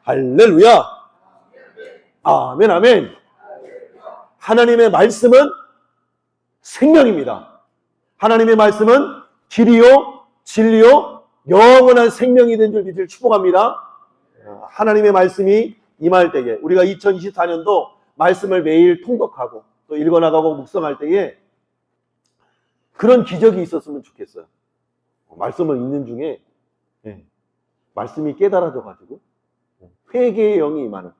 할렐루야. 아멘, 아멘. 하나님의 말씀은 생명입니다. 하나님의 말씀은 길이요, 진리요, 영원한 생명이 된 줄 믿을 축복합니다. 하나님의 말씀이 임할 때에 우리가 2024년도 말씀을 매일 통독하고 또 읽어나가고 묵상할 때에 그런 기적이 있었으면 좋겠어요. 말씀을 읽는 중에 말씀이 깨달아져가지고 회개의 영이 임하는,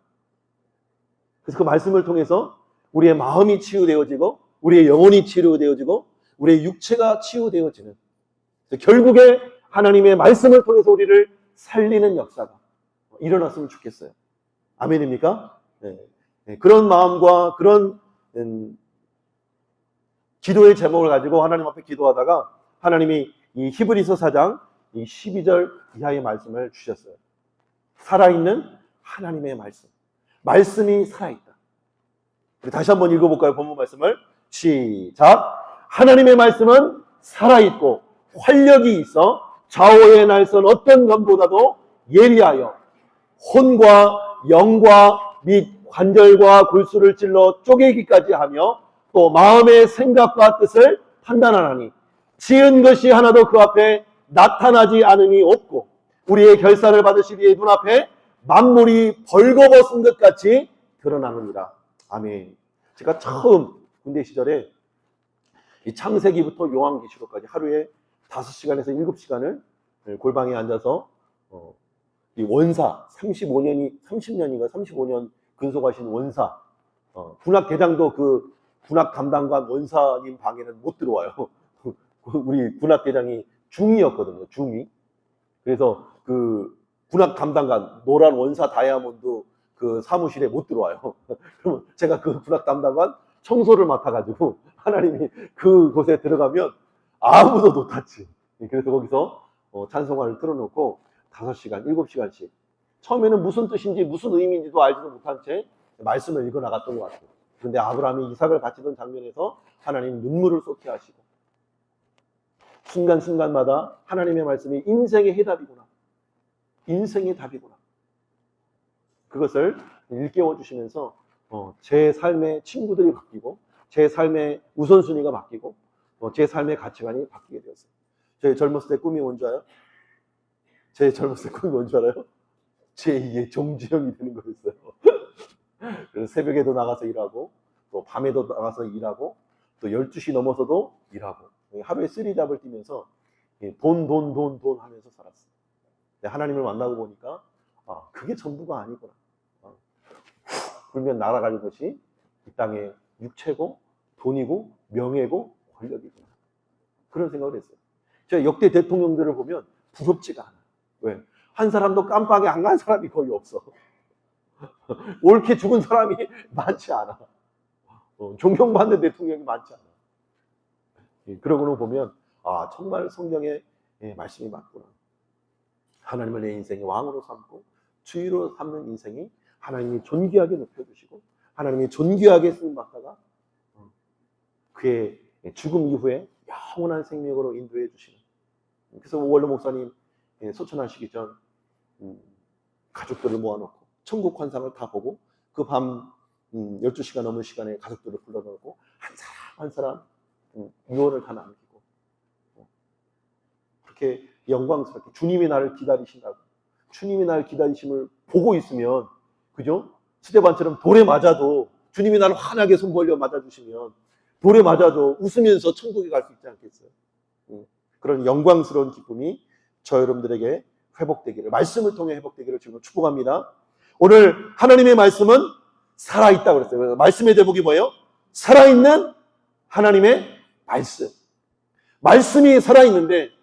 그래서 그 말씀을 통해서 우리의 마음이 치유되어지고 우리의 영혼이 치유되어지고 우리의 육체가 치유되어지는, 결국에 하나님의 말씀을 통해서 우리를 살리는 역사가 일어났으면 좋겠어요. 아멘입니까? 그런 마음과 그런 기도의 제목을 가지고 하나님 앞에 기도하다가 하나님이 이 히브리서 4장 이 12절 이하의 말씀을 주셨어요. 살아있는 하나님의 말씀. 말씀이 살아있다. 우리 다시 한번 읽어볼까요? 본문 말씀을. 시작. 하나님의 말씀은 살아있고 활력이 있어 좌우의 날선 어떤 검보다도 예리하여 혼과 영과 및 관절과 골수를 찔러 쪼개기까지 하며 또 마음의 생각과 뜻을 판단하나니 지은 것이 하나도 그 앞에 나타나지 않음이 없고 우리의 결산을 받으시기에 눈앞에 만물이 벌거벗은 것 같이 드러나느니라. 아멘. 제가 처음 군대 시절에 이 창세기부터 요한계시록까지 하루에 5시간에서 7시간을 골방에 앉아서 이 원사 30년인가 35년 근속하신 원사, 군악대장도 그 군악 담당관 원사님 방에는 못 들어와요. 우리 군악대장이 중위였거든요. 중위. 그래서 그 군악 담당관 노란 원사 다이아몬드 그 사무실에 못 들어와요. 그러면 제가 그 군악 담당관 청소를 맡아가지고 하나님이 그곳에 들어가면 아무도 못 탔지. 그래서 거기서 찬송가를 틀어놓고 5시간, 7시간씩 처음에는 무슨 뜻인지 무슨 의미인지도 알지도 못한 채 말씀을 읽어 나갔던 것 같아요. 그런데 아브라함이 이삭을 바치던 장면에서 하나님 눈물을 쏟게 하시고 순간순간마다 하나님의 말씀이 인생의 해답이구나, 인생의 답이구나, 그것을 일깨워 주시면서 제 삶의 친구들이 바뀌고 제 삶의 우선순위가 바뀌고 제 삶의 가치관이 바뀌게 되었어요. 제 젊었을 때 꿈이 뭔 줄 알아요? 제 젊었을 때 꿈이 뭔 줄 알아요? 제2의 정주영이 되는 거였어요. 그래서 새벽에도 나가서 일하고 또 밤에도 나가서 일하고 또 12시 넘어서도 일하고 하루에 3잡을 뛰면서 돈 하면서 살았어요. 하나님을 만나고 보니까 그게 전부가 아니구나. 불면 날아가는 것이 이 땅의 육체고 돈이고 명예고 권력이구나. 그런 생각을 했어요. 제가 역대 대통령들을 보면 부럽지가 않아요. 왜? 한 사람도 깜빵에 안 간 사람이 거의 없어. 옳게 죽은 사람이 많지 않아. 존경받는 대통령이 많지 않아. 그러고는 보면 정말 성경의 말씀이 맞구나. 하나님을 내 인생의 왕으로 삼고 주의로 삼는 인생이 하나님이 존귀하게 높여주시고 하나님이 존귀하게 쓰임받다가 그의 죽음 이후에 영원한 생명으로 인도해 주시는. 그래서 원로 목사님 소천하시기 전 가족들을 모아놓고 천국 환상을 다 보고 그 밤 12시간 넘는 시간에 가족들을 불러놓고 한 사람 한 사람 유언을 다 남기고 그렇게 영광스럽게 주님이 나를 기다리신다고, 주님이 나를 기다리심을 보고 있으면, 그죠? 스데반처럼 돌에 맞아도 주님이 나를 환하게 손 벌려 맞아주시면 돌에 맞아도 웃으면서 천국에 갈 수 있지 않겠어요? 그런 영광스러운 기쁨이 저 여러분들에게 회복되기를, 말씀을 통해 회복되기를 지금 축복합니다. 오늘 하나님의 말씀은 살아있다고 그랬어요. 말씀의 제목이 뭐예요? 살아있는 하나님의 말씀. 말씀이 살아있는데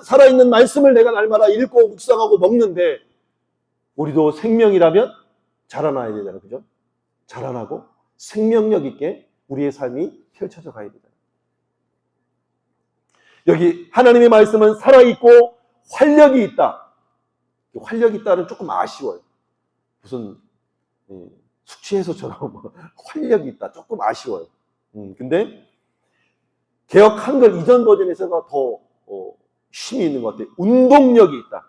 살아있는 말씀을 내가 날마다 읽고 묵상하고 먹는데 우리도 생명이라면 자라나야 되잖아요. 그죠? 자라나고 생명력 있게 우리의 삶이 펼쳐져 가야 되잖아요. 여기 하나님의 말씀은 살아있고 활력이 있다. 활력이 있다는 조금 아쉬워요. 무슨 숙취해소처럼 활력이 있다. 조금 아쉬워요. 근데 개역 한글 이전 버전에서가 더 힘이 있는 것 같아요. 운동력이 있다.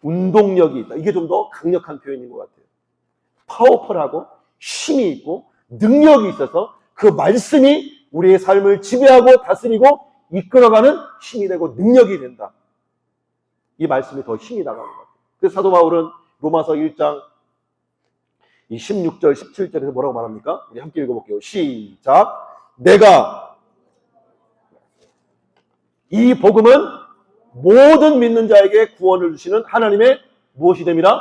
운동력이 있다. 이게 좀 더 강력한 표현인 것 같아요. 파워풀하고 힘이 있고 능력이 있어서 그 말씀이 우리의 삶을 지배하고 다스리고 이끌어가는 힘이 되고 능력이 된다. 이 말씀이 더 힘이 나가는 것 같아요. 그래서 사도 바울은 로마서 1장 이 16절, 17절에서 뭐라고 말합니까? 우리 함께 읽어볼게요. 시작. 내가 이 복음은 모든 믿는 자에게 구원을 주시는 하나님의 무엇이 됩니다?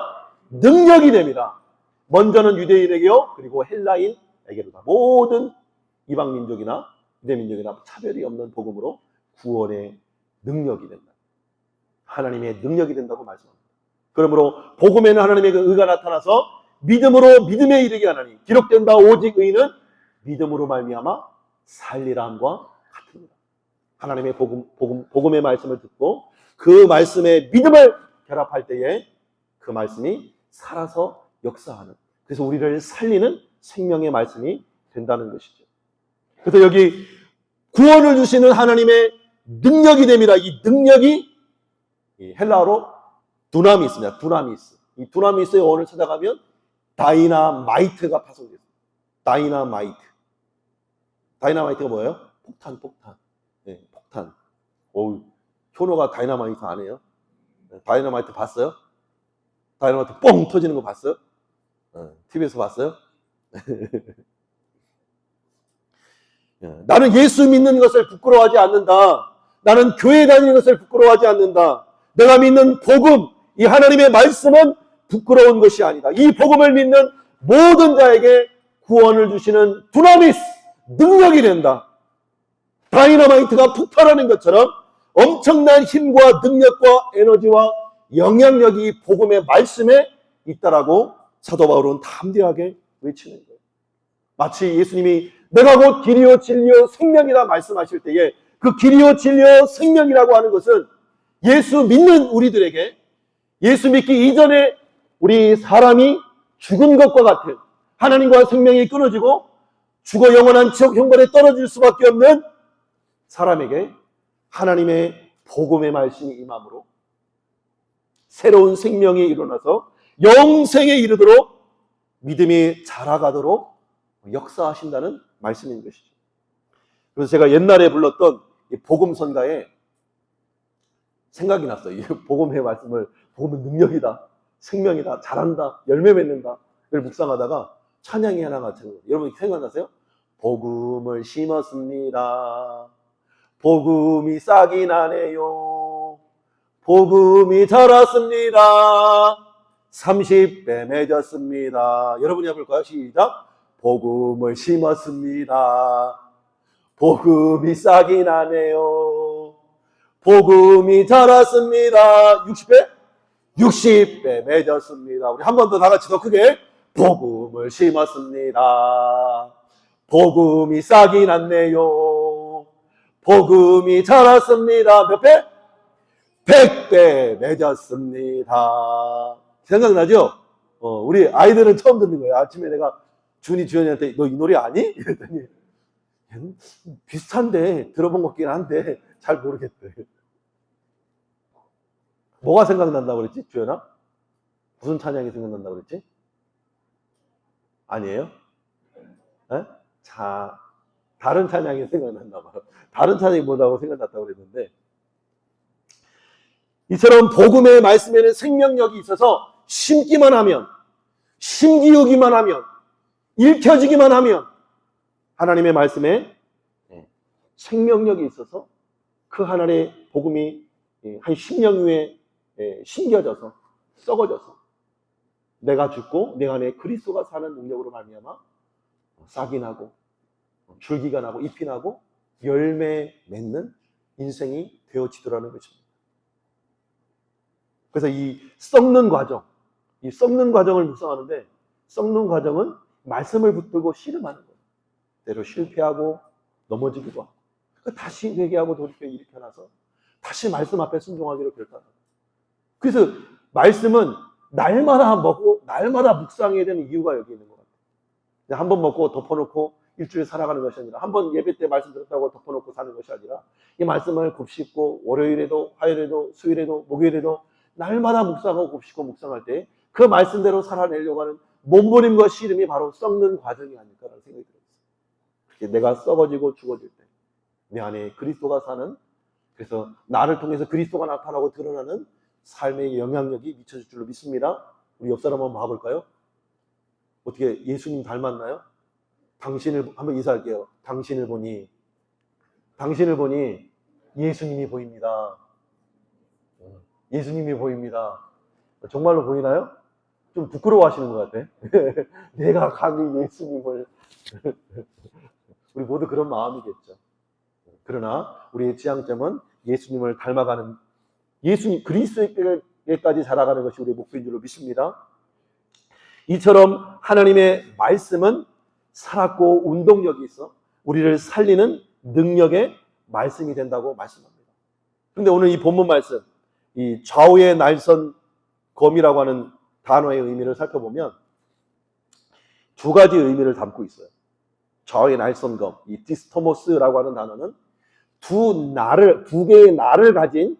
능력이 됩니다. 먼저는 유대인에게요, 그리고 헬라인에게로다. 모든 이방 민족이나 유대 민족이나 차별이 없는 복음으로 구원의 능력이 된다. 하나님의 능력이 된다고 말씀합니다. 그러므로 복음에는 하나님의 그 의가 나타나서 믿음으로 믿음에 이르게 하나니 기록된다. 오직 의는 믿음으로 말미암아 살리라 함과 같습니다. 하나님의 복음의 말씀을 듣고 그 말씀에 믿음을 결합할 때에 그 말씀이 살아서 역사하는, 그래서 우리를 살리는 생명의 말씀이 된다는 것이죠. 그래서 여기 구원을 주시는 하나님의 능력이 됩니다. 이 능력이 헬라어로 두나미스입니다. 두나미스. 이 두나미스의 원을 찾아가면 다이나마이트가 파송됐습니다. 다이나마이트. 다이나마이트가 뭐예요? 폭탄. 네, 폭탄. 어우, 효노가 다이나마이트 안 해요? 다이나마이트 봤어요? 다이나마이트 뻥 터지는 거 봤어요? TV에서 봤어요? 나는 예수 믿는 것을 부끄러워하지 않는다. 나는 교회 다니는 것을 부끄러워하지 않는다. 내가 믿는 복음, 이 하나님의 말씀은 부끄러운 것이 아니다. 이 복음을 믿는 모든 자에게 구원을 주시는 두나미스, 능력이 된다. 다이너마이트가 폭발하는 것처럼 엄청난 힘과 능력과 에너지와 영향력이 이 복음의 말씀에 있다라고 사도 바울은 담대하게 외치는 거예요. 마치 예수님이 내가 곧 길이요 진리요 생명이라 말씀하실 때에 그 길이요 진리요 생명이라고 하는 것은 예수 믿는 우리들에게 예수 믿기 이전에 우리 사람이 죽은 것과 같은, 하나님과 생명이 끊어지고 죽어 영원한 지옥 형벌에 떨어질 수밖에 없는 사람에게 하나님의 복음의 말씀이 임함으로 새로운 생명이 일어나서 영생에 이르도록 믿음이 자라가도록 역사하신다는 말씀인 것이죠. 그래서 제가 옛날에 불렀던 이 복음선가에 생각이 났어요. 이 복음의 말씀을, 복음은 능력이다, 생명이다, 잘한다, 열매 맺는다, 이걸 묵상하다가 찬양이 하나가 들어요. 여러분 생각나세요? 복음을 심었습니다. 복음이 싹이 나네요. 복음이 자랐습니다. 30배 맺었습니다. 여러분이 해볼까요? 시작. 복음을 심었습니다. 복음이 싹이 나네요. 복음이 자랐습니다. 60배? 60배 맺었습니다. 우리 한 번 더 다 같이 더 크게. 복음을 심었습니다. 복음이 싹이 났네요. 복음이 자랐습니다. 몇 배? 100배 맺었습니다. 생각나죠? 우리 아이들은 처음 듣는 거예요. 아침에 내가 주연이한테 너 이 노래 아니? 이랬더니 비슷한데 들어본 것 같긴 한데 잘 모르겠대. 뭐가 생각난다고 그랬지? 주연아? 무슨 찬양이 생각난다고 그랬지? 아니에요? 에? 다른 찬양이 생각났나 봐요. 다른 찬양이 뭐라고 생각났다고 그랬는데, 이처럼 복음의 말씀에는 생명력이 있어서 심기만 하면, 심기우기만 하면, 읽혀지기만 하면 하나님의 말씀에 생명력이 있어서 그 하나님의 복음이 한 10년 후에 심겨져서 썩어져서 내가 죽고 내 안에 그리스도가 사는 능력으로 말미암아 싹이 나고 줄기가 나고 잎이 나고 열매 맺는 인생이 되어지더라는 것입니다. 그래서 이 썩는 과정을 묵상하는데, 썩는 과정은 말씀을 붙들고 씨름하는 거예요. 때로 실패하고 넘어지기도 하고 다시 회개하고 돌이켜 일으켜나서 다시 말씀 앞에 순종하기로 결단합니다. 그래서 말씀은 날마다 먹고 날마다 묵상해야 되는 이유가 여기 있는 것 같아요. 한 번 먹고 덮어놓고 일주일 살아가는 것이 아니라, 한 번 예배 때 말씀 들었다고 덮어놓고 사는 것이 아니라 이 말씀을 곱씹고 월요일에도 화요일에도 수요일에도 목요일에도 날마다 묵상하고 곱씹고 묵상할 때 그 말씀대로 살아내려고 하는 몸부림과 씨름이 바로 썩는 과정이 아닐까라는 생각이 들었어요. 내가 썩어지고 죽어질 때 내 안에 그리스도가 사는, 그래서 나를 통해서 그리스도가 나타나고 드러나는 삶의 영향력이 미쳐질 줄로 믿습니다. 우리 옆 사람 한번 봐볼까요? 어떻게 예수님 닮았나요? 당신을 한번 인사할게요. 당신을 보니 예수님이 보입니다. 예수님이 보입니다. 정말로 보이나요? 좀 부끄러워하시는 것 같아. 내가 감히 예수님을 우리 모두 그런 마음이겠죠. 그러나 우리의 지향점은 예수님을 닮아가는, 예수님 그리스도에게까지 자라가는 것이 우리의 목표인 줄로 믿습니다. 이처럼 하나님의 말씀은 살았고 운동력이 있어 우리를 살리는 능력의 말씀이 된다고 말씀합니다. 그런데 오늘 이 본문 말씀, 이 좌우의 날선 검이라고 하는 단어의 의미를 살펴보면 두 가지 의미를 담고 있어요. 좌우의 날선 검, 이 디스토모스라고 하는 단어는 두 개의 날을 가진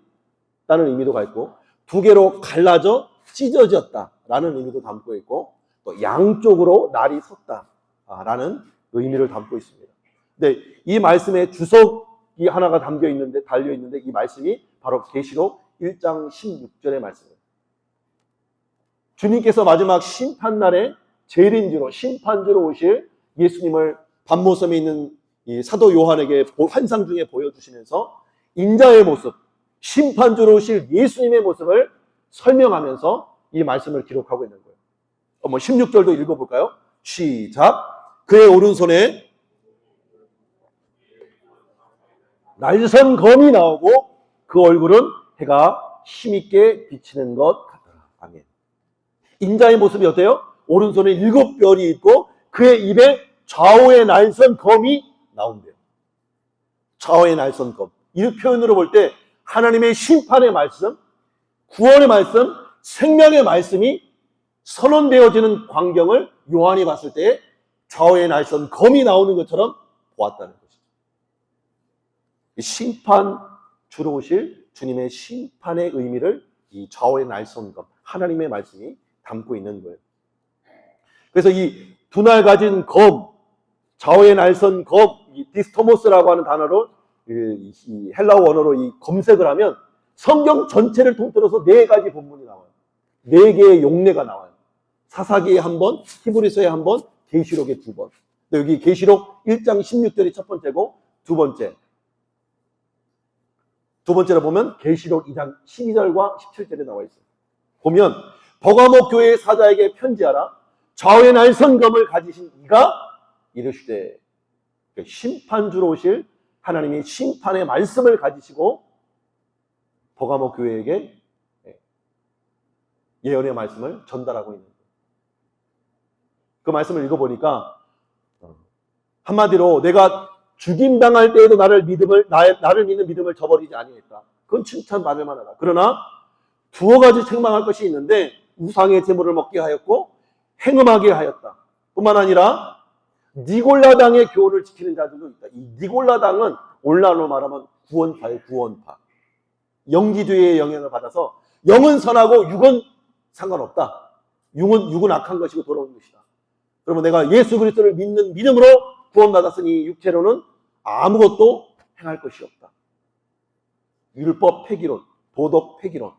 다는 의미도 있고, 두 개로 갈라져 찢어졌다라는 의미도 담고 있고, 또 양쪽으로 날이 섰다라는 의미를 담고 있습니다. 근데 이 말씀에 주석이 하나가 달려 있는데 이 말씀이 바로 계시록 1장 16절의 말씀이에요. 주님께서 마지막 심판날에 재림주로 심판주로 오실 예수님을 반모섬에 있는 이 사도 요한에게 환상 중에 보여주시면서 인자의 모습, 심판주로 오실 예수님의 모습을 설명하면서 이 말씀을 기록하고 있는 거예요. 16절도 읽어볼까요? 시작. 그의 오른손에 날선 검이 나오고 그 얼굴은 해가 힘있게 비치는 것 같더라. 아멘. 인자의 모습이 어때요? 오른손에 7별이 있고 그의 입에 좌우의 날선 검이 나온대요. 좌우의 날선 검. 이 표현으로 볼 때 하나님의 심판의 말씀, 구원의 말씀, 생명의 말씀이 선언되어지는 광경을 요한이 봤을 때 좌우의 날선 검이 나오는 것처럼 보았다는 것이죠. 심판 주로 오실 주님의 심판의 의미를 이 좌우의 날선 검, 하나님의 말씀이 담고 있는 거예요. 그래서 이 두 날 가진 검, 좌우의 날선 검, 이 디스토모스라고 하는 단어로 이 헬라어 원어로 이 검색을 하면 성경 전체를 통틀어서 4가지 본문이 나와요. 4개의 용례가 나와요. 사사기에 한 번, 히브리서에 한 번, 계시록에 2번. 여기 계시록 1장 16절이 첫 번째고 두 번째로 보면 계시록 2장 12절과 17절에 나와 있어요. 보면 버가목 교회의 사자에게 편지하라. 좌우의 날선 검을 가지신 이가 이르시되, 심판주로 오실 하나님이 심판의 말씀을 가지시고 버가목 교회에게 예언의 말씀을 전달하고 있는 거예요. 그 말씀을 읽어보니까 한마디로 내가 죽임당할 때에도 나를 믿는 믿음을 저버리지 아니했다. 그건 칭찬받을 만하다. 그러나 2가지 책망할 것이 있는데 우상의 제물을 먹게 하였고 행음하게 하였다. 뿐만 아니라 니골라당의 교훈을 지키는 자들도 있다. 이 니골라당은 오늘날로 말하면 구원파예요. 구원파. 영기주의의 영향을 받아서 영은 선하고 육은 상관없다. 육은 악한 것이고 돌아온 것이다. 그러면 내가 예수 그리스도를 믿는 믿음으로 구원받았으니 육체로는 아무것도 행할 것이 없다. 율법 폐기론, 도덕 폐기론.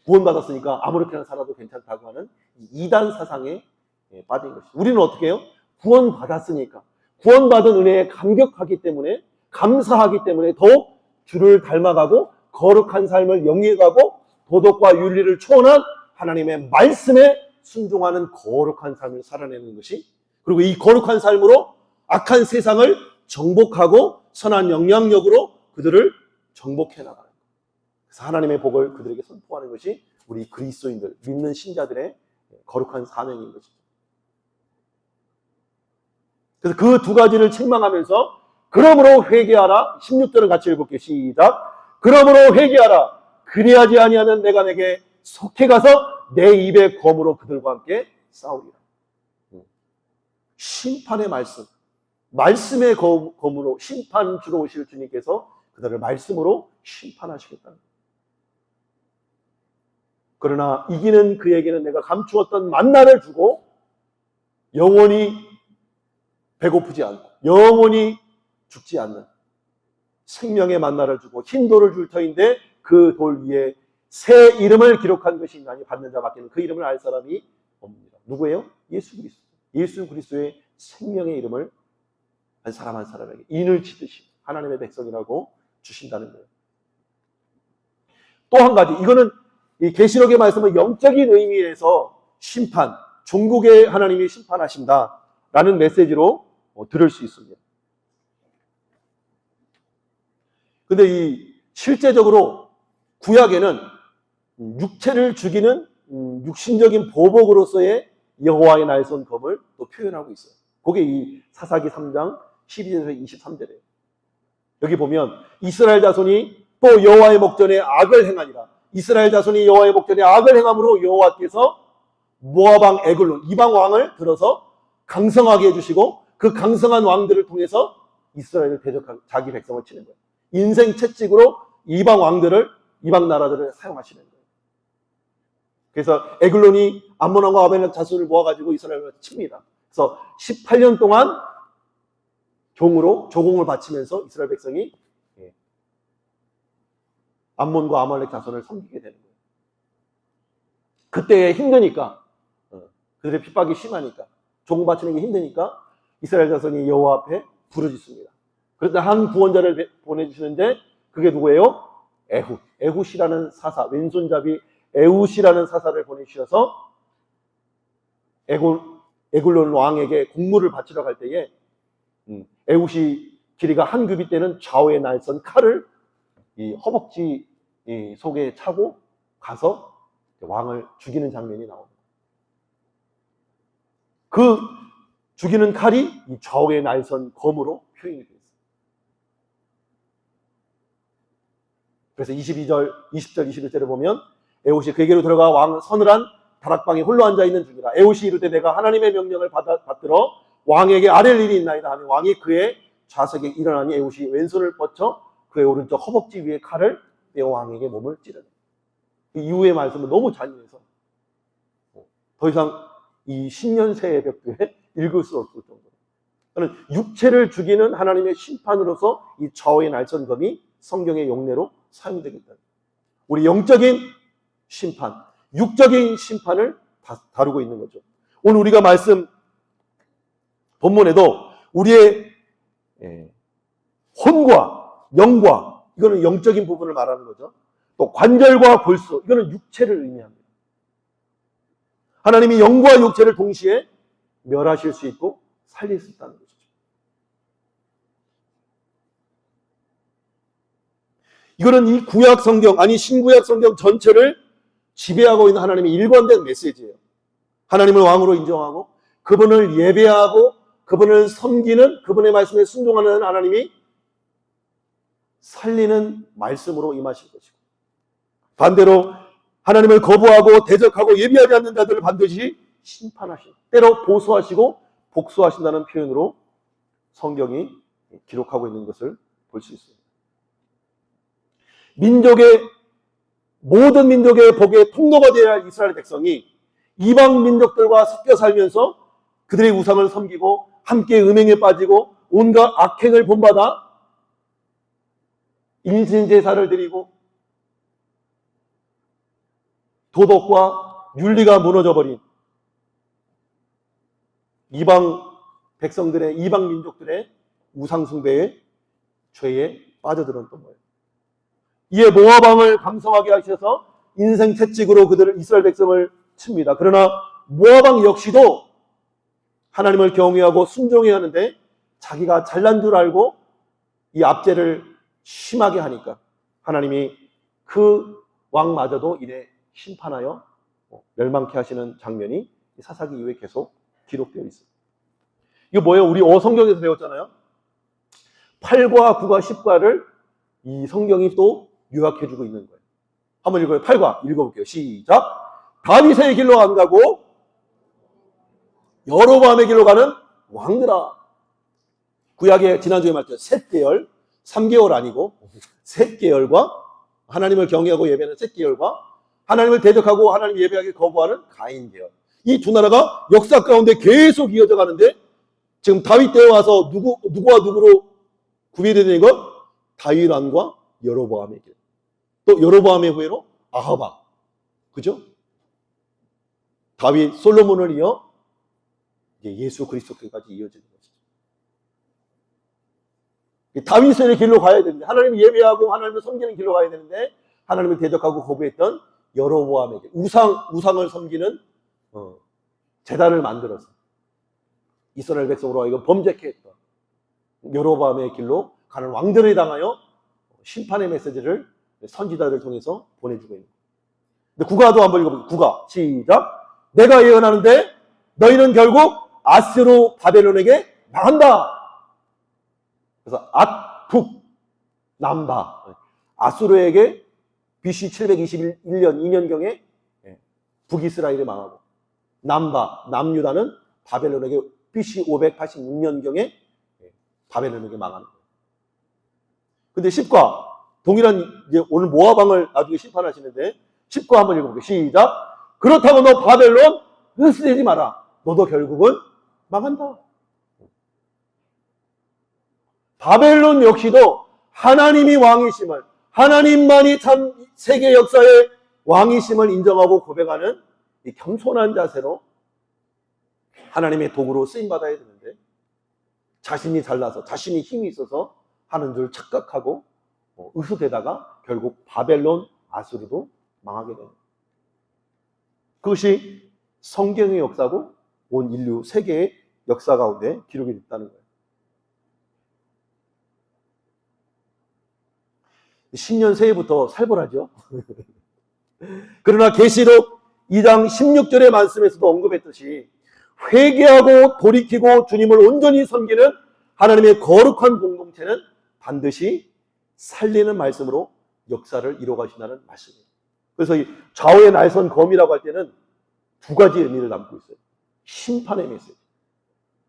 구원받았으니까 아무렇게나 살아도 괜찮다고 하는 이단 사상에 빠진 것이죠. 우리는 어떻게 해요? 구원받았으니까. 구원받은 은혜에 감격하기 때문에, 감사하기 때문에 더욱 주를 닮아가고 거룩한 삶을 영위해가고 도덕과 윤리를 초월한 하나님의 말씀에 순종하는 거룩한 삶을 살아내는 것이, 그리고 이 거룩한 삶으로 악한 세상을 정복하고 선한 영향력으로 그들을 정복해 나가는 거예요. 그래서 하나님의 복을 그들에게 선포하는 것이 우리 그리스도인들, 믿는 신자들의 거룩한 사명인 것이죠. 그래서 그 2가지를 책망하면서 그러므로 회개하라. 16절을 같이 읽어볼게요. 시작. 그러므로 회개하라. 그리하지 아니하면 내가 내게 속해 가서 내 입의 검으로 그들과 함께 싸우리라. 심판의 말씀, 말씀의 검으로 심판 주로 오실 주님께서 그들을 말씀으로 심판하시겠다는 거예요. 그러나 이기는 그에게는 내가 감추었던 만나를 주고 영원히 배고프지 않고 영원히 죽지 않는 생명의 만나를 주고 흰 돌을 줄 터인데 그 돌 위에 새 이름을 기록한 것이 있나니 받는 자밖에는 그 이름을 알 사람이 없습니다. 누구예요? 예수 그리스도. 예수 그리스도의 생명의 이름을 한 사람 한 사람에게 인을 치듯이 하나님의 백성이라고 주신다는 거예요. 또 한 가지, 이거는 이 계시록의 말씀은 영적인 의미에서 심판, 종국의 하나님이 심판하신다라는 메시지로 들을 수 있습니다. 근데 이 실제적으로 구약에는 육체를 죽이는 육신적인 보복으로서의 여호와의 날선 검을 또 표현하고 있어요. 그게 이 사사기 3장 12절에서 23절이에요. 여기 보면 이스라엘 자손이 또 여호와의 목전에 악을 행하니라. 이스라엘 자손이 여호와의 목전에 악을 행함으로 여호와께서 모압 왕 에글론 이방 왕을 들어서 강성하게 해주시고 그 강성한 왕들을 통해서 이스라엘을 대적하고 자기 백성을 치는 거예요. 인생 채찍으로 이방 왕들을 이방 나라들을 사용하시는 거예요. 그래서 에글론이 암몬 왕과 아벨 자손을 모아가지고 이스라엘을 칩니다. 그래서 18년 동안 조공을 바치면서 이스라엘 백성이 암몬과 아말렉 자손을 섬기게 되는 거예요. 그때 힘드니까, 그들의 핍박이 심하니까, 조공 바치는 게 힘드니까 이스라엘 자손이 여호와 앞에 부르짖습니다. 그런데 한 구원자를 보내주시는데 그게 누구예요? 에훗이라는 사사, 왼손잡이 에훗이라는 사사를 보내주셔서 에글론 왕에게 공물을 바치러 갈 때에 에훗이 길이가 한 규빗 되는 좌우에 날선 칼을 이 허벅지 속에 차고 가서 왕을 죽이는 장면이 나옵니다. 그 죽이는 칼이 이 좌우에 날선 검으로 표현이 되어 있습니다. 그래서 22절, 20절, 21절을 보면 에훗이 그에게로 들어가 왕 서늘한 다락방에 홀로 앉아있는 중이라. 에훗이 이르되 내가 하나님의 명령을 받들어 왕에게 아랠 일이 있나이다 하며 왕이 그의 좌석에 일어나니 에훗이 왼손을 뻗쳐 그의 오른쪽 허벅지 위에 칼을 떼어 왕에게 몸을 찌르는. 이 이후의 말씀은 너무 잔인해서 더 이상 이 신년새의 벽두에 읽을 수 없을 정도로. 저는 육체를 죽이는 하나님의 심판으로서 이 좌우의 날선검이 성경의 용례로 사용되겠다. 우리 영적인 심판, 육적인 심판을 다루고 있는 거죠. 오늘 우리가 말씀 본문에도 우리의 혼과 영과, 이거는 영적인 부분을 말하는 거죠. 또 관절과 골수, 이거는 육체를 의미합니다. 하나님이 영과 육체를 동시에 멸하실 수 있고 살릴 수 있다는 것이죠. 이거는 이 구약 성경, 아니 신구약 성경 전체를 지배하고 있는 하나님의 일관된 메시지예요. 하나님을 왕으로 인정하고 그분을 예배하고 그분을 섬기는, 그분의 말씀에 순종하는 하나님이 살리는 말씀으로 임하실 것이고, 반대로 하나님을 거부하고 대적하고 예비하지 않는 자들을 반드시 심판하시고 때로 보수하시고 복수하신다는 표현으로 성경이 기록하고 있는 것을 볼 수 있습니다. 모든 민족의 복의 통로가 되어야 할 이스라엘 백성이 이방 민족들과 섞여 살면서 그들의 우상을 섬기고 함께 음행에 빠지고 온갖 악행을 본받아 인신제사를 드리고 도덕과 윤리가 무너져버린 이방 백성들의, 이방 민족들의 우상숭배의 죄에 빠져들었던 거예요. 이에 모압 왕을 강성하게 하셔서 인생 채찍으로 그들을, 이스라엘 백성을 칩니다. 그러나 모압 왕 역시도 하나님을 경외하고 순종해야 하는데 자기가 잘난 줄 알고 이 압제를 심하게 하니까 하나님이 그 왕마저도 이래 심판하여 멸망케 하시는 장면이 사사기 이후에 계속 기록되어 있습니다. 이거 뭐예요? 우리 성경에서 배웠잖아요. 8과 9과 10과를 이 성경이 또 요약해주고 있는 거예요. 한번 읽어요. 8과 읽어볼게요. 시작. 다윗의 길로 안 가고 여로보암의 길로 가는 왕들아. 구약의 지난주에 말했죠. 셋 계열, 3개월 아니고 셋 계열과 하나님을 경외하고 예배하는 셋 계열과 하나님을 대적하고 하나님 예배하기 거부하는 가인 계열. 이 두 나라가 역사 가운데 계속 이어져 가는데 지금 다윗 때에 와서 누구와 누구로 구별이 되는 것? 다윗 왕과 여로보암의 길. 또 여로보암의 후예로 아하바. 그죠? 다윗, 솔로몬을 이어 예수 그리스도까지 이어지는 것이죠. 다윗의 길로 가야 되는데, 하나님을 예배하고 하나님을 섬기는 길로 가야 되는데, 하나님을 대적하고 거부했던 여로보암의 길. 우상을 섬기는 제단을 만들어서 이스라엘 백성으로 하여금 범죄케 했던 여로보암의 길로 가는 왕들에 당하여 심판의 메시지를 선지자들을 통해서 보내주고 있는 거예요. 근데 국가도 한번 읽어보세요. 국가 시작. 내가 예언하는데 너희는 결국 아스로 바벨론에게 망한다. 그래서 북 남바 아수르에게 BC 721년 2년경에 북이스라엘이 망하고 남유다는 바벨론에게 BC 586년경에 바벨론에게 망하는 거예요. 근데 10과 동일한 이제 오늘 모압왕을 나중에 심판하시는데 10과 한번 읽어볼게요. 시작. 그렇다고 너 바벨론 으스대지 마라. 너도 결국은 망한다. 바벨론 역시도 하나님이 왕이심을, 하나님만이 참 세계 역사의 왕이심을 인정하고 고백하는 이 겸손한 자세로 하나님의 도구로 쓰임받아야 되는데 자신이 잘나서 자신이 힘이 있어서 하는 줄 착각하고 의수되다가 결국 바벨론, 아수르도 망하게 됩니다. 그것이 성경의 역사고 온 인류 세계의 역사 가운데 기록이 됐다는 거예요. 신년 새해부터 살벌하죠. 그러나 계시록 2장 16절의 말씀에서도 언급했듯이 회개하고 돌이키고 주님을 온전히 섬기는 하나님의 거룩한 공동체는 반드시 살리는 말씀으로 역사를 이루어가신다는 말씀입니다. 그래서 이 좌우의 날선 검이라고 할 때는 두 가지 의미를 담고 있어요. 심판의 메시지,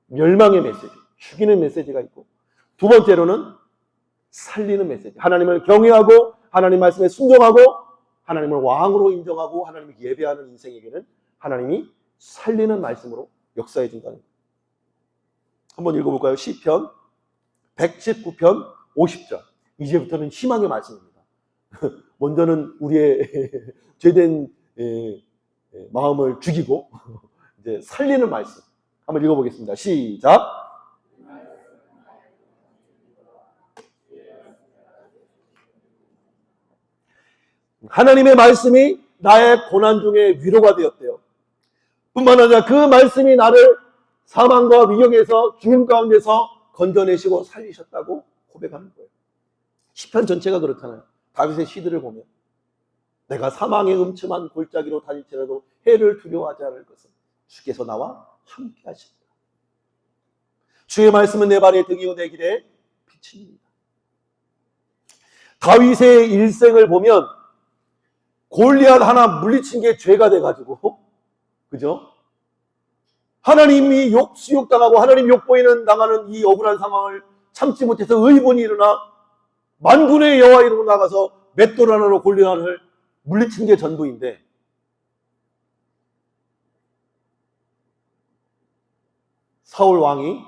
멸망의 메시지, 죽이는 메시지가 있고, 두 번째로는 살리는 메시지. 하나님을 경외하고 하나님 말씀에 순종하고 하나님을 왕으로 인정하고 하나님을 예배하는 인생에게는 하나님이 살리는 말씀으로 역사해 준다는 거예요. 한번 읽어볼까요? 시편 119편 50절. 이제부터는 희망의 말씀입니다. 먼저는 우리의 죄된 마음을 죽이고 이제 살리는 말씀. 한번 읽어보겠습니다. 시작. 하나님의 말씀이 나의 고난 중에 위로가 되었대요. 뿐만 아니라 그 말씀이 나를 사망과 위경에서 죽음 가운데서 건져내시고 살리셨다고 고백하는 거예요. 시편 전체가 그렇잖아요. 다윗의 시들을 보면 내가 사망의 음침한 골짜기로 다닐지라도 해를 두려워하지 않을 것은 주께서 나와 함께 하십니다. 주의 말씀은 내 발의 등이요 내 길의 빛입니다. 다윗의 일생을 보면 골리앗 하나 물리친 게 죄가 돼가지고, 그죠? 하나님이 수욕당하고 하나님 욕보이는 당하는 이 억울한 상황을 참지 못해서 의분이 일어나 만군의 여호와 이름으로 나가서 맷돌 하나로 골리앗을 물리친 게 전부인데, 사울 왕이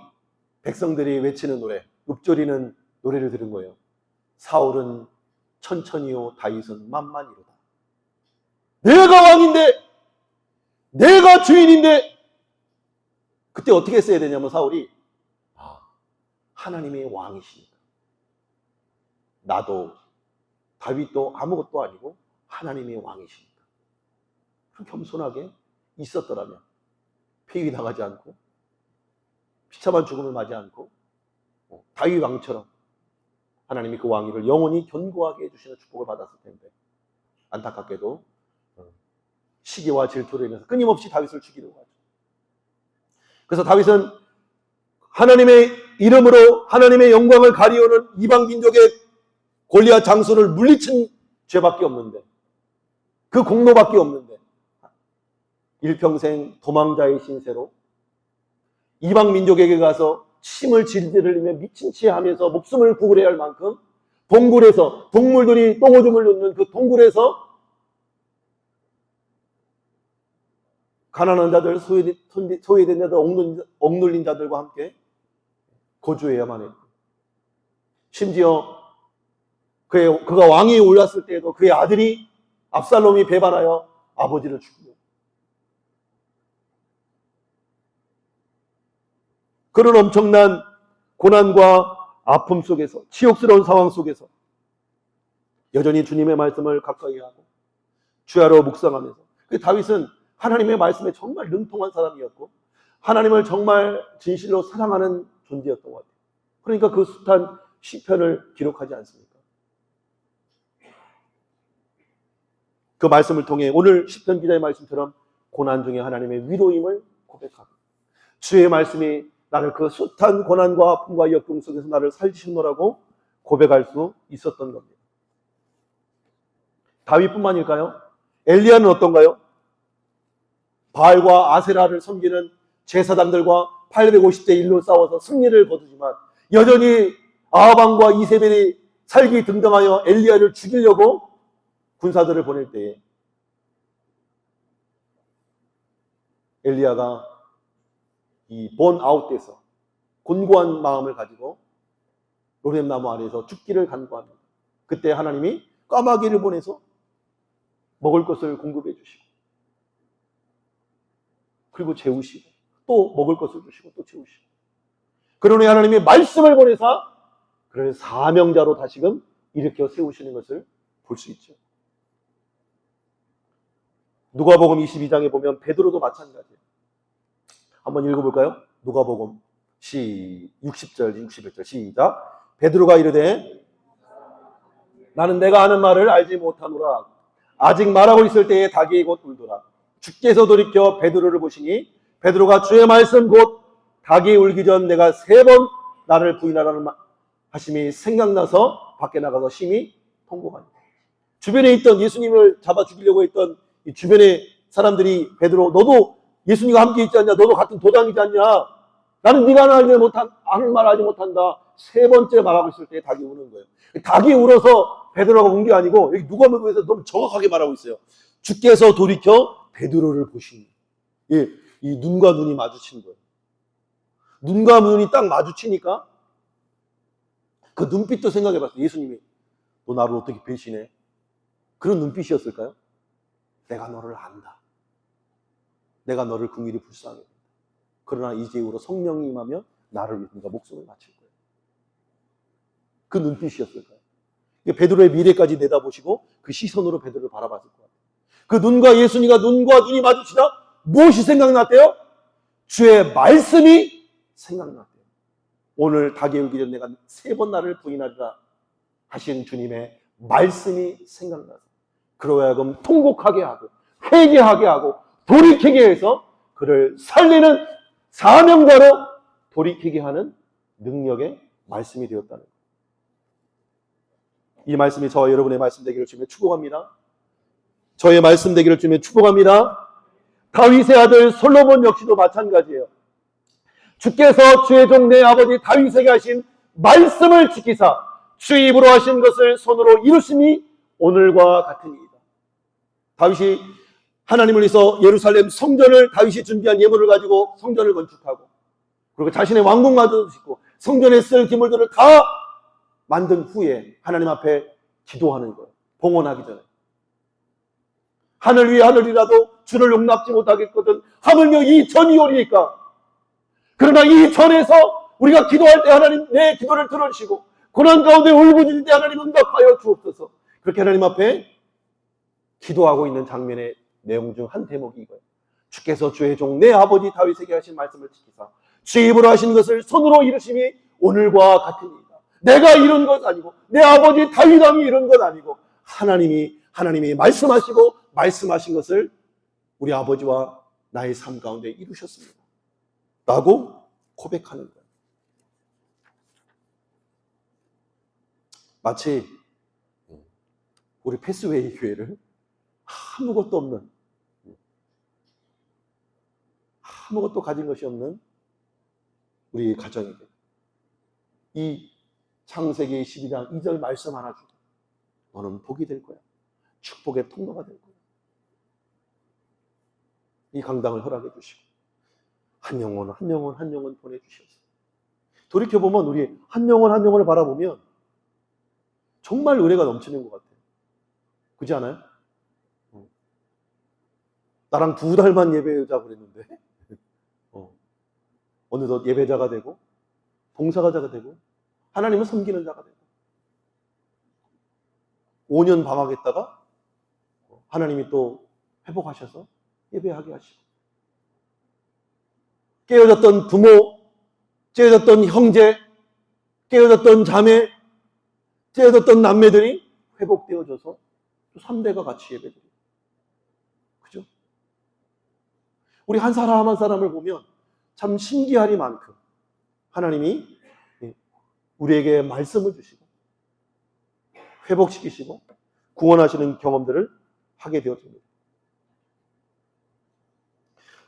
백성들이 외치는 노래, 읊조리는 노래를 들은 거예요. 사울은 천천히요 다윗은 만만이로다. 내가 왕인데, 내가 주인인데, 그때 어떻게 했어야 되냐면 사울이 하나님의 왕이시니까 나도 다윗도 아무것도 아니고 하나님의 왕이시니까 겸손하게 있었더라면 폐위당하지 않고 비참한 죽음을 맞이 않고 다윗 왕처럼 하나님이 그 왕위를 영원히 견고하게 해주시는 축복을 받았을 텐데 안타깝게도 시기와 질투로 인해서 끊임없이 다윗을 죽이려고 하죠. 그래서 다윗은 하나님의 이름으로 하나님의 영광을 가리우는 이방 민족의 골리앗 장수를 물리친 죄밖에 없는데, 그 공로밖에 없는데 일평생 도망자의 신세로 이방 민족에게 가서 침을 질질 흘리며 미친 채 하면서 목숨을 구걸해야 할 만큼 동굴에서 동물들이 똥오줌을 놓는 그 동굴에서 가난한 자들, 소외된 자들, 억눌린 자들과 함께 거주해야만 했고, 심지어 그가 왕위에 올랐을 때에도 그의 아들이 압살롬이 배반하여 아버지를 죽이고, 그런 엄청난 고난과 아픔 속에서, 치욕스러운 상황 속에서 여전히 주님의 말씀을 가까이 하고 주야로 묵상하면서, 다윗은 하나님의 말씀에 정말 능통한 사람이었고 하나님을 정말 진실로 사랑하는 존재였던 것 같아요. 그러니까 그 숱한 시편을 기록하지 않습니까? 그 말씀을 통해 오늘 시편 기자의 말씀처럼 고난 중에 하나님의 위로임을 고백하고, 주의 말씀이 나를 그 숱한 고난과 아픔과 역경 속에서 나를 살리시노라고 고백할 수 있었던 겁니다. 다윗뿐만일까요? 엘리야는 어떤가요? 바알과 아세라를 섬기는 제사장들과 850대 1로 싸워서 승리를 거두지만 여전히 아합왕과 이세벨이 살기 등등하여 엘리야를 죽이려고 군사들을 보낼 때에 엘리야가 이 번아웃돼서 곤고한 마음을 가지고 로뎀나무 아래에서 죽기를 간구합니다. 그때 하나님이 까마귀를 보내서 먹을 것을 공급해 주시고, 그리고 재우시고, 또 먹을 것을 주시고, 또 재우시고, 그러니 하나님이 말씀을 보내사 그를 사명자로 다시금 일으켜 세우시는 것을 볼 수 있죠. 누가복음 22장에 보면 베드로도 마찬가지예요. 한번 읽어볼까요? 누가복음 60절, 61절 시작. 베드로가 이르되 나는 내가 하는 말을 알지 못하노라. 아직 말하고 있을 때에 닭이 곧 울더라. 주께서 돌이켜 베드로를 보시니 베드로가 주의 말씀 곧 닭이 울기 전 내가 3번 나를 부인하라는 하심이 생각나서 밖에 나가서 심히 통곡하니, 주변에 있던 예수님을 잡아 죽이려고 했던 이 주변의 사람들이 베드로, 너도 예수님과 함께 있지 않냐? 너도 같은 도당이지 않냐? 나는 네가 하는 말 알지 못한다. 3번째 말하고 있을 때 닭이 우는 거예요. 닭이 울어서 베드로가 운 게 아니고, 여기 누가복음에서 너무 정확하게 말하고 있어요. 주께서 돌이켜 베드로를 보시니, 이 눈과 눈이 마주친 거예요. 눈과 눈이 딱 마주치니까 그 눈빛도 생각해봤어요. 예수님이 너 나를 어떻게 배신해? 그런 눈빛이었을까요? 내가 너를 안다. 내가 너를 긍휼히 불쌍해. 그러나 이제 이후로 성령이 임하면 나를 위해 네가 목숨을 바칠 거예요. 그 눈빛이었을까요? 베드로의 미래까지 내다보시고 그 시선으로 베드로를 바라봤을 것 같아요. 그 눈과 예수님과 눈과 눈이 마주치자 무엇이 생각났대요? 주의 말씀이 생각났대요. 오늘 닭이 울기 전 내가 3번 나를 부인하리라 하신 주님의 말씀이 생각나서 그로 하여금 통곡하게 하고 회개하게 하고 돌이키게 해서 그를 살리는 사명자로 돌이키게 하는 능력의 말씀이 되었다는 거예요. 이 말씀이 저와 여러분의 말씀 되기를 주님의 축복합니다. 저의 말씀 되기를 주님의 축복합니다. 다윗의 아들 솔로몬 역시도 마찬가지예요. 주께서 주의 종 내 아버지 다윗에게 하신 말씀을 지키사 주 입으로 하신 것을 손으로 이루심이 오늘과 같으니이다. 다윗이 하나님을 위해서 예루살렘 성전을 다윗이 준비한 예물을 가지고 성전을 건축하고, 그리고 자신의 왕궁마저 짓고 성전에 쓸 기물들을 다 만든 후에 하나님 앞에 기도하는 거예요. 봉헌하기 전에. 하늘 위에 하늘이라도 주를 용납지 못하겠거든 하물며 이 전이 오리니까. 그러나 이 전에서 우리가 기도할 때 하나님 내 기도를 들어주시고 고난 가운데 울부짖을 때 하나님 응답하여 주옵소서. 그렇게 하나님 앞에 기도하고 있는 장면의 내용 중 한 대목이 이거예요. 주께서 주의 종 내 아버지 다윗에게 하신 말씀을 지키사 주의 입으로 하신 것을 손으로 이루심이 오늘과 같으니이다. 내가 이룬 것 아니고 내 아버지 다윗 왕이 이룬 것 아니고 하나님이 말씀하시고 말씀하신 것을 우리 아버지와 나의 삶 가운데 이루셨습니다. 라고 고백하는 거예요. 마치 우리 패스웨이 교회를 아무것도 가진 것이 없는 우리 가정에게 이 창세기 12장 2절 말씀 하나 주고 너는 복이 될 거야. 축복의 통로가 될 거야. 이 강당을 허락해 주시고 한 영혼 보내주셨어요. 돌이켜보면 우리 한 영혼을 바라보면 정말 은혜가 넘치는 것 같아요. 그렇지 않아요? 나랑 2달만 예배자고 그랬는데 어느덧 예배자가 되고 봉사자가 되고 하나님을 섬기는 자가 되고 5년 방학했다가 하나님이 또 회복하셔서 예배하게 하시고 깨어졌던 부모, 깨어졌던 형제, 깨어졌던 자매, 깨어졌던 남매들이 회복되어져서 3대가 같이 예배드려요. 그죠? 우리 한 사람 한 사람을 보면 참 신기하리만큼 하나님이 우리에게 말씀을 주시고 회복시키시고 구원하시는 경험들을 하게 되었습니다.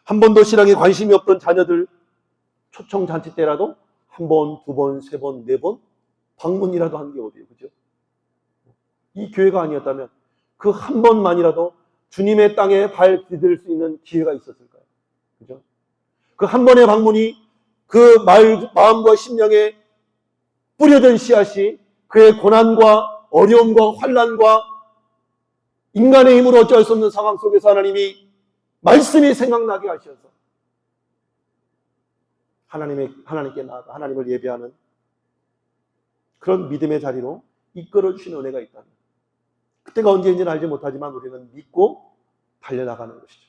한 번도 신앙에 관심이 없던 자녀들 초청 잔치 때라도 한 번, 2번, 3번, 4번 방문이라도 한 게 어디예요? 그죠? 이 교회가 아니었다면 그 한 번만이라도 주님의 땅에 발 디딜 수 있는 기회가 있었을까요? 그죠? 그 한 번의 방문이 그 마음과 심령에 뿌려진 씨앗이 그의 고난과 어려움과 환난과 인간의 힘으로 어쩔 수 없는 상황 속에서 하나님이 말씀이 생각나게 하셔서 하나님께 나아가 하나님을 예배하는 그런 믿음의 자리로 이끌어 주시는 은혜가 있다면 그때가 언제인지는 알지 못하지만 우리는 믿고 달려나가는 것이죠.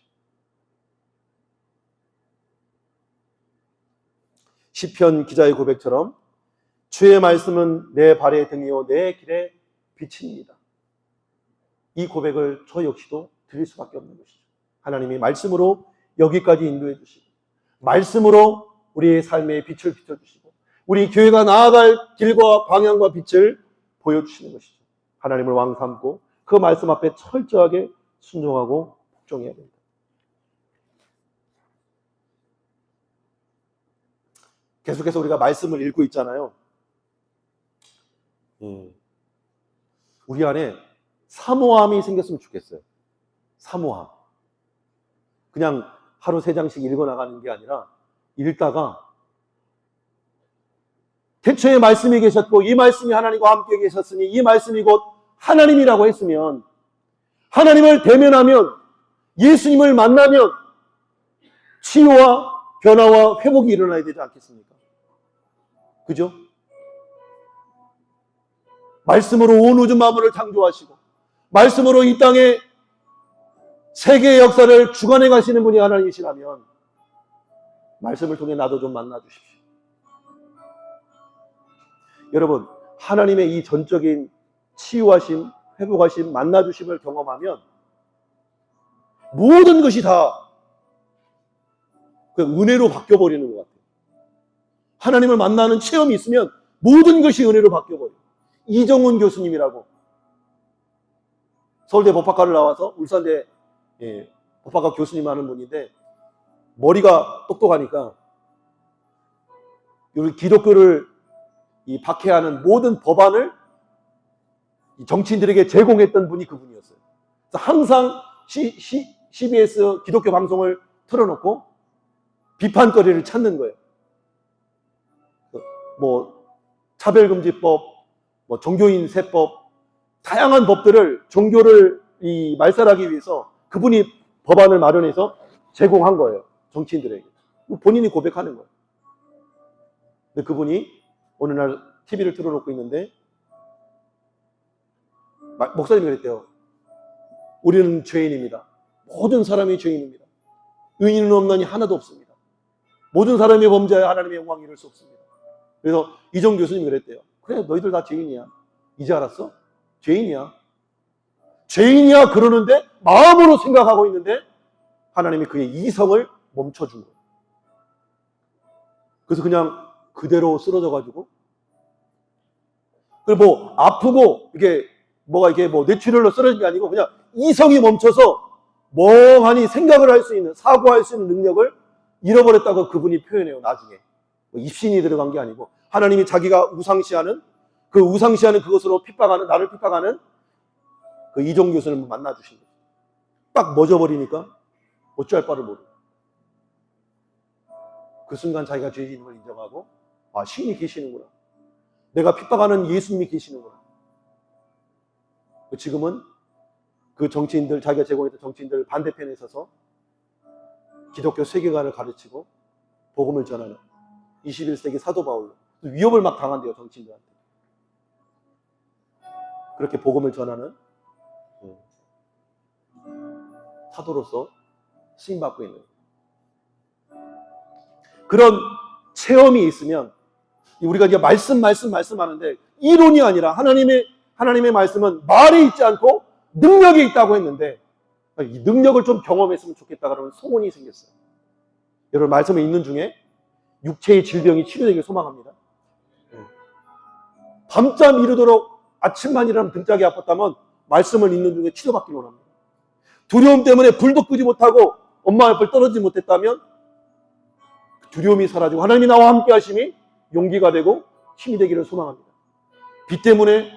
시편 기자의 고백처럼 주의 말씀은 내 발의 등이요 내 길의 빛입니다. 이 고백을 저 역시도 드릴 수밖에 없는 것이죠. 하나님이 말씀으로 여기까지 인도해 주시고 말씀으로 우리의 삶에 빛을 비춰주시고 우리 교회가 나아갈 길과 방향과 빛을 보여주시는 것이죠. 하나님을 왕 삼고 그 말씀 앞에 철저하게 순종하고 복종해야 됩니다. 계속해서 우리가 말씀을 읽고 있잖아요. 우리 안에 사모함이 생겼으면 좋겠어요. 사모함. 그냥 하루 3장씩 읽어나가는 게 아니라 읽다가 태초에 말씀이 계셨고 이 말씀이 하나님과 함께 계셨으니 이 말씀이 곧 하나님이라고 했으면 하나님을 대면하면 예수님을 만나면 치유와 변화와 회복이 일어나야 되지 않겠습니까? 그죠? 말씀으로 온 우주 만물을 창조하시고 말씀으로 이 땅에 세계의 역사를 주관해 가시는 분이 하나님이시라면 말씀을 통해 나도 좀 만나 주십시오. 여러분, 하나님의 이 전적인 치유하심, 회복하심, 만나 주심을 경험하면 모든 것이 다 그냥 은혜로 바뀌어 버리는 것 같아요. 하나님을 만나는 체험이 있으면 모든 것이 은혜로 바뀌어 버려요. 이정훈 교수님이라고 서울대 법학과를 나와서 울산대 법학과 교수님 하는 분인데 머리가 똑똑하니까 우리 기독교를 박해하는 모든 법안을 정치인들에게 제공했던 분이 그분이었어요. 그래서 항상 CBS 기독교 방송을 틀어놓고 비판거리를 찾는 거예요. 뭐 차별금지법, 뭐 종교인 세법, 다양한 법들을 종교를 말살하기 위해서 그분이 법안을 마련해서 제공한 거예요. 정치인들에게. 본인이 고백하는 거예요. 근데 그분이 어느 날 TV를 틀어놓고 있는데 목사님이 그랬대요. 우리는 죄인입니다. 모든 사람이 죄인입니다. 의인은 없나니 하나도 없습니다. 모든 사람이 범죄하여 하나님의 영광 이룰 수 없습니다. 그래서 이정 교수님이 그랬대요. 그래, 너희들 다 죄인이야. 이제 알았어? 죄인이야. 죄인이야 그러는데 마음으로 생각하고 있는데 하나님이 그의 이성을 멈춰준 거예요. 그래서 그냥 그대로 쓰러져가지고 그리고 뭐 아프고 이게 뭐가 이게 뭐 뇌출혈로 쓰러진 게 아니고 그냥 이성이 멈춰서 멍하니 생각을 할 수 있는 사고할 수 있는 능력을 잃어버렸다고 그분이 표현해요. 나중에 뭐 입신이 들어간 게 아니고 하나님이 자기가 우상시하는 그것으로 핍박하는 나를 핍박하는 그 이종 교수를 만나 주신 거예요. 딱 멎어버리니까 어찌할 바를 모르고 그 순간 자기가 죄인임을 인정하고, 아, 신이 계시는구나. 내가 핍박하는 예수님이 계시는구나. 지금은 그 정치인들, 자기가 제공했던 정치인들 반대편에 서서 기독교 세계관을 가르치고 복음을 전하는 21세기 사도 바울로 위협을 막 당한대요, 정치인들한테. 그렇게 복음을 전하는 사도로서 쓰임받고 있는 그런 체험이 있으면, 우리가 이제 말씀 하는데 이론이 아니라 하나님의 말씀은 말에 있지 않고 능력이 있다고 했는데, 이 능력을 좀 경험했으면 좋겠다 그러면 소원이 생겼어요. 여러분, 말씀에 있는 중에 육체의 질병이 치료되길 소망합니다. 밤잠 이루도록 아침만 일어나면 등짝이 아팠다면 말씀을 읽는 중에 치료받기를 원합니다. 두려움 때문에 불도 끄지 못하고 엄마 옆을 떨어지지 못했다면 두려움이 사라지고 하나님이 나와 함께 하심이 용기가 되고 힘이 되기를 소망합니다. 빚 때문에,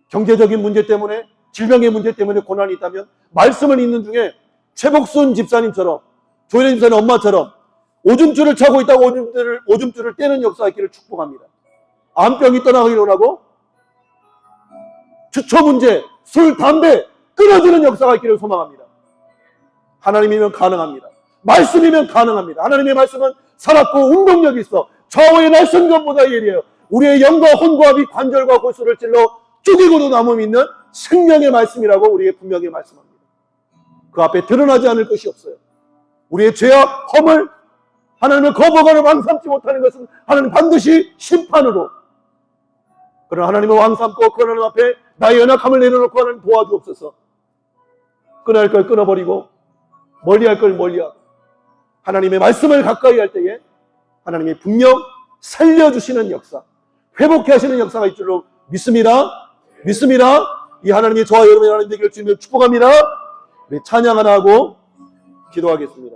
경제적인 문제 때문에, 질병의 문제 때문에 고난이 있다면 말씀을 읽는 중에 최복순 집사님처럼, 조혜련 집사님 엄마처럼 오줌줄을 차고 있다고 오줌줄을 떼는 역사가 있기를 축복합니다. 암병이 떠나기를 원하고 주처 문제, 술, 담배 끊어지는 역사가 있기를 소망합니다. 하나님이면 가능합니다. 말씀이면 가능합니다. 하나님의 말씀은 살았고 운동력이 있어 좌우의 날선검보다 예리해요. 우리의 영과 혼과 비 관절과 골수를 찔러 쪼개고도 남음이 있는 생명의 말씀이라고 우리에게 분명히 말씀합니다. 그 앞에 드러나지 않을 것이 없어요. 우리의 죄악, 허물, 하나님을 거부하거나 왕삼지 못하는 것은 하나님 반드시 심판으로, 그러나 하나님을 왕삼고 그 하나님 앞에 나의 연약함을 내려놓고 하나님 도와주옵소서. 끊어야 할 걸 끊어버리고 멀리할 걸 멀리하고 하나님의 말씀을 가까이 할 때에 하나님이 분명 살려주시는 역사, 회복해 하시는 역사가 있을 줄로 믿습니다. 이 하나님이 저와 여러분의 하나님 되기를 주님을 축복합니다. 우리 찬양 하나 하고 기도하겠습니다.